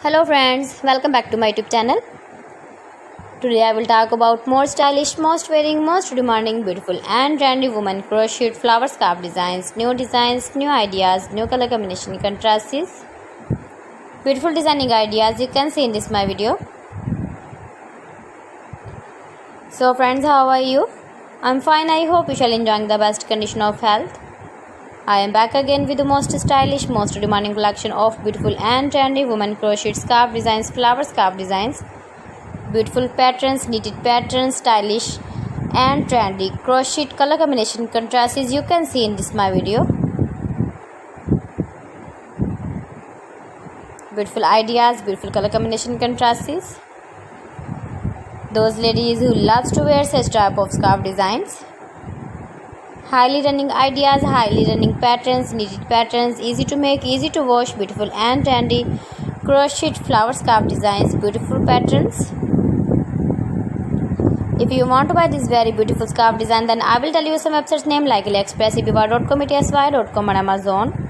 Hello friends, welcome back to my YouTube channel. Today I will talk about more stylish, most wearing, most demanding, beautiful and trendy women crochet flower scarf designs, new ideas, new color combination contrasts, beautiful designing ideas you can see in this my video. So friends, how are you? I'm fine. I hope you shall enjoying the best condition of health. I am back again with the most stylish, most demanding collection of beautiful and trendy women crochet scarf designs, flower scarf designs, beautiful patterns, knitted patterns, stylish and trendy crochet color combination contrasts you can see in this my video. Beautiful ideas, beautiful color combination contrasts. Those ladies who loves to wear such type of scarf designs. Highly running ideas, highly running patterns, knitted patterns, easy to make, easy to wash, beautiful and trendy crochet flower scarf designs, beautiful patterns. If you want to buy this very beautiful scarf design, then I will tell you some websites name like AliExpress, eBay.com, etsy.com and Amazon.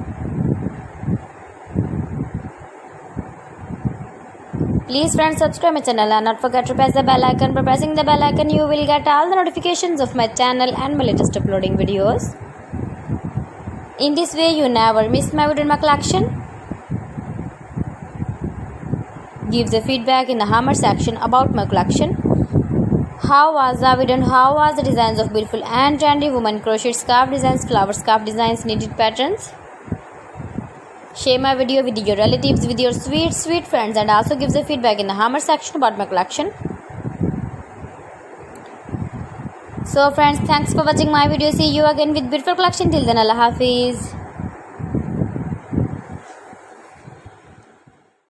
Please friends, subscribe my channel and not forget to press the bell icon. By pressing the bell icon you will get all the notifications of my channel and my latest uploading videos. In this way you never miss my video in my collection. Give the feedback in the comment section about my collection. How was the video and how was the designs of beautiful and trendy women crochet scarf designs, flower scarf designs, knitted patterns? Share my video with your relatives, with your sweet friends, and also give the feedback in the comment section about my collection. So friends, thanks for watching my video. See you again with beautiful collection. Till then, Allah Hafiz.